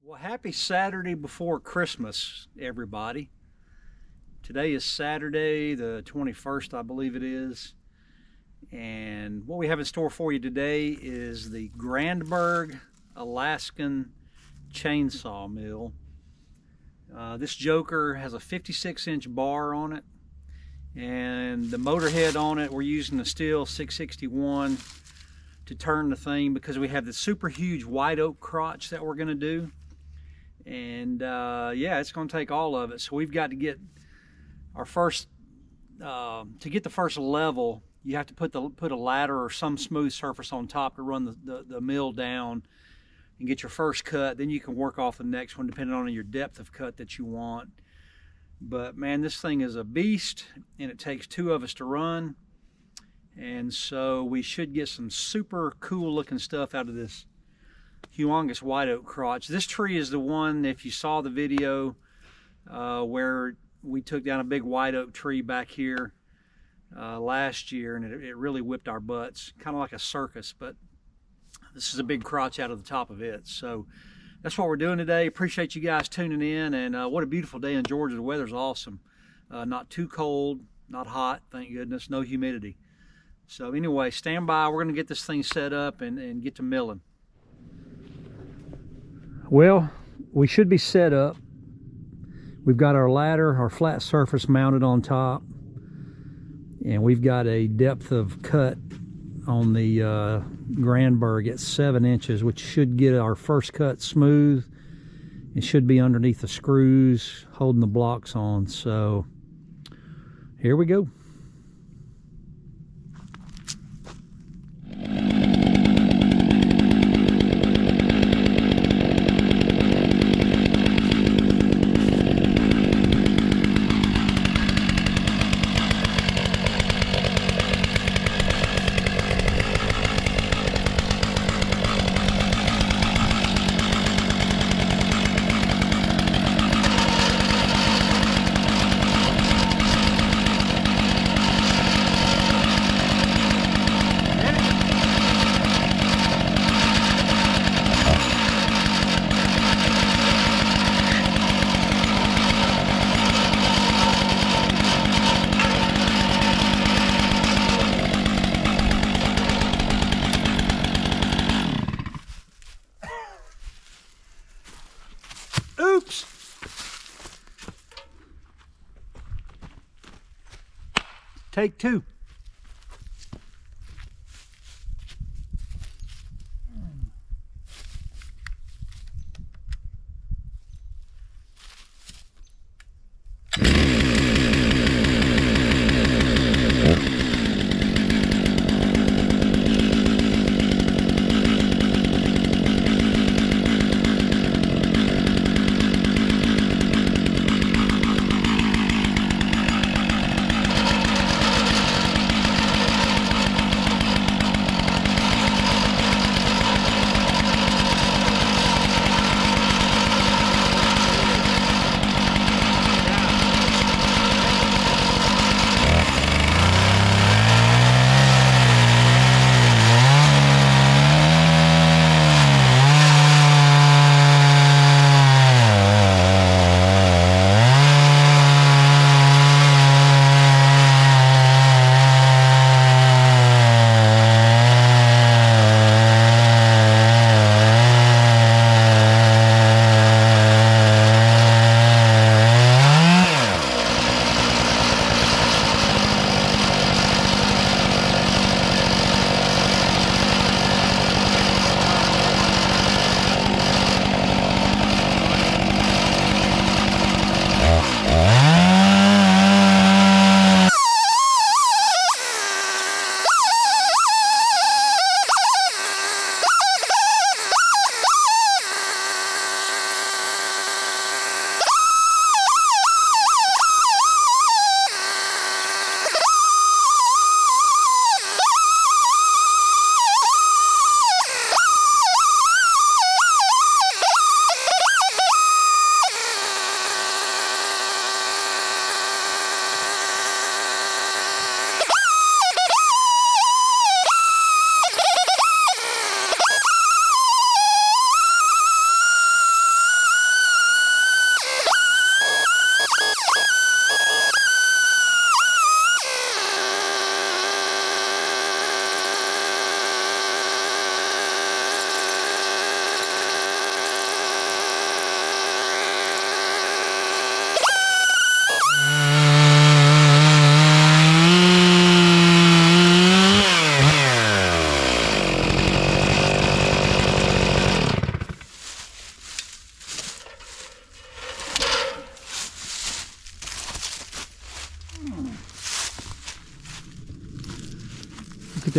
Well, happy Saturday before Christmas, everybody. Today is Saturday, the 21st, I believe it is. And what we have in store for you today is the Granberg Alaskan Chainsaw Mill. This joker has a 56-inch bar on it, and the motor head on it, we're using a steel 661 to turn the thing because we have the super huge white oak crotch that we're going to do. And yeah, it's going to take all of it. So we've got to get our first, to get the first level, you have to put a ladder or some smooth surface on top to run the mill down and get your first cut. Then you can work off the next one depending on your depth of cut that you want. But man, this thing is a beast, and it takes two of us to run. And so we should get some super cool looking stuff out of this humongous white oak crotch. This tree is the one, if you saw the video where we took down a big white oak tree back here last year, and it really whipped our butts, kind of like a circus, but this is a big crotch out of the top of it. So that's what we're doing today. Appreciate you guys tuning in, and what a beautiful day in Georgia. The weather's awesome. Not too cold, not hot, thank goodness, no humidity. So anyway, stand by. We're going to get this thing set up and get to milling. Well, we should be set up. We've got our ladder, our flat surface mounted on top, and we've got a depth of cut on the Granberg at 7 inches, which should get our first cut smooth. It should be underneath the screws holding the blocks on. So here we go. Oops! Take two.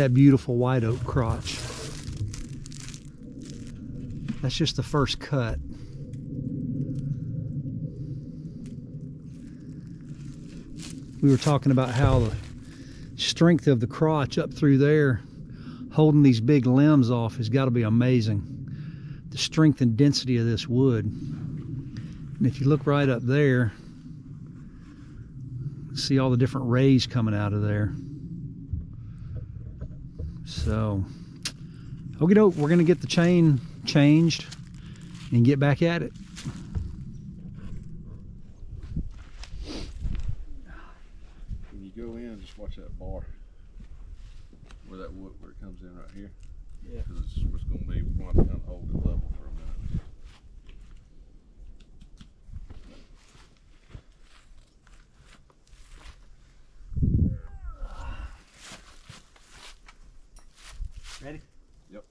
that beautiful white oak crotch. That's just the first cut. We were talking about how the strength of the crotch up through there, holding these big limbs off, has got to be amazing. The strength and density of this wood. And if you look right up there, see all the different rays coming out of there. So, okie doke, we're gonna get the chain changed and get back at it. When you go in, just watch that bar where that wood, where it comes in right here. Yeah. Because it's going to be, we're going to have to kind of hold it level for a minute. Ready? Yep.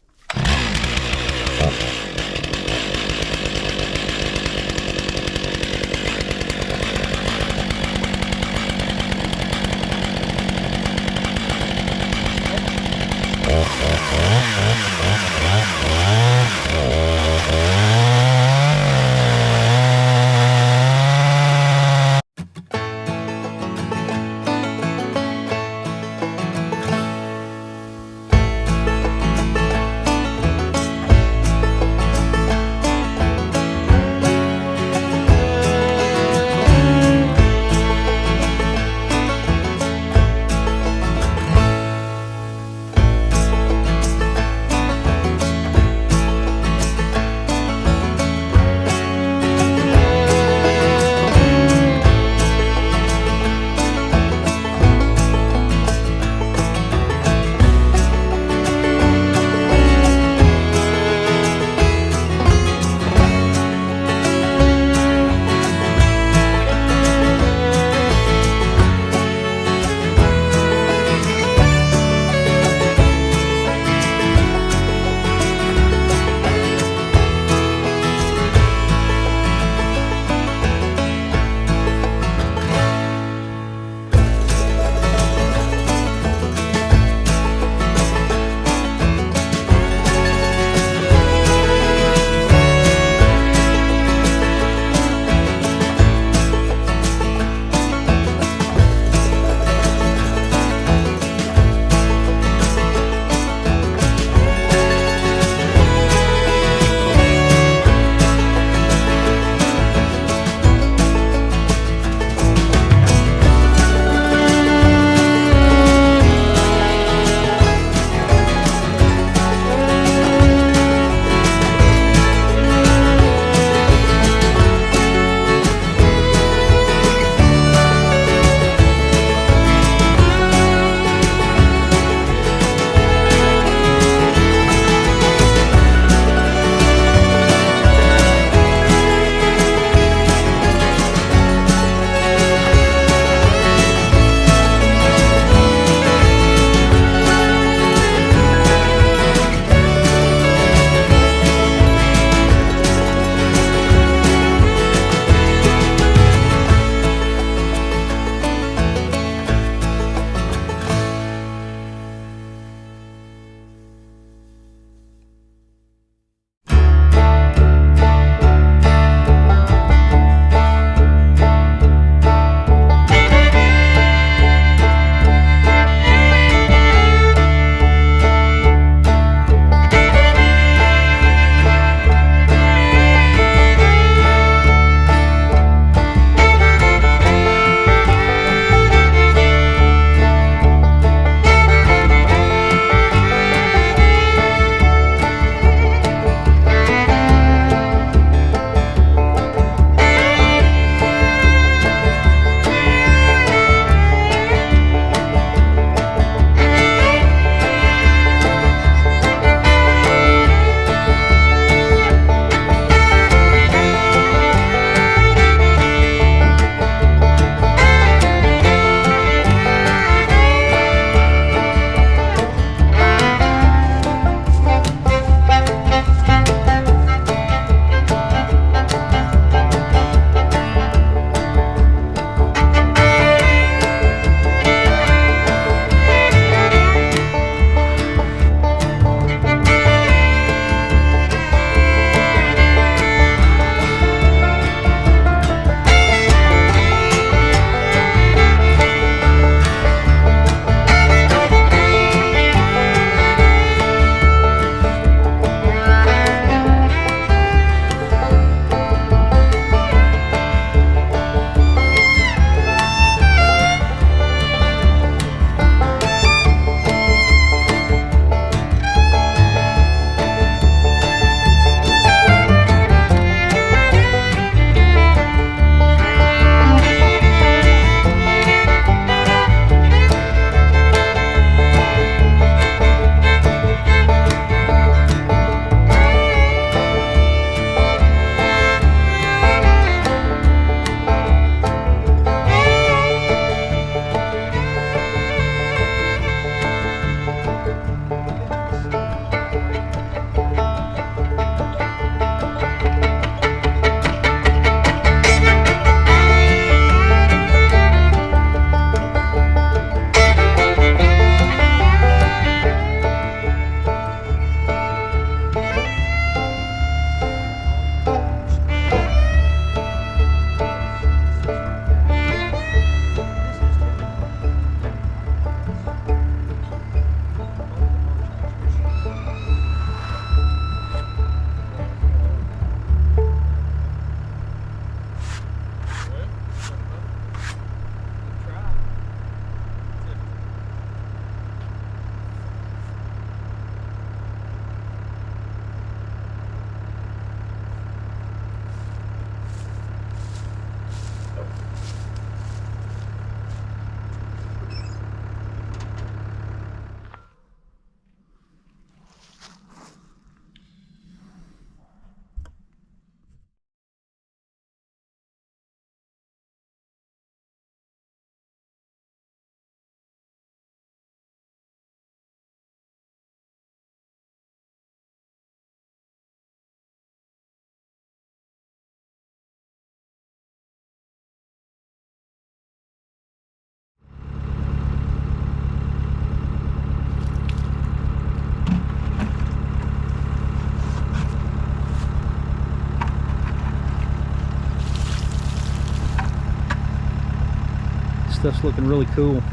stuff's looking really cool.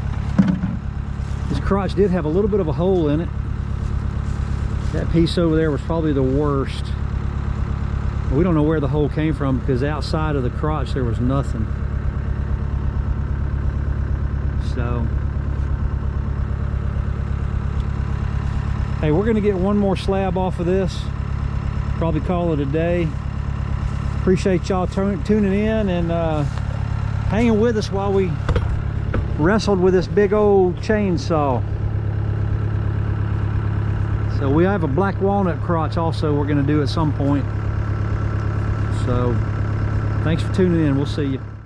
This crotch did have a little bit of a hole in it. That piece over there was probably the worst. We don't know where the hole came from because outside of the crotch there was nothing. So, hey, we're gonna get one more slab off of this. Probably call it a day. Appreciate y'all tuning in and hanging with us while we wrestled with this big old chainsaw. So we have a black walnut crotch also we're going to do at some point. So thanks for tuning in. We'll see you.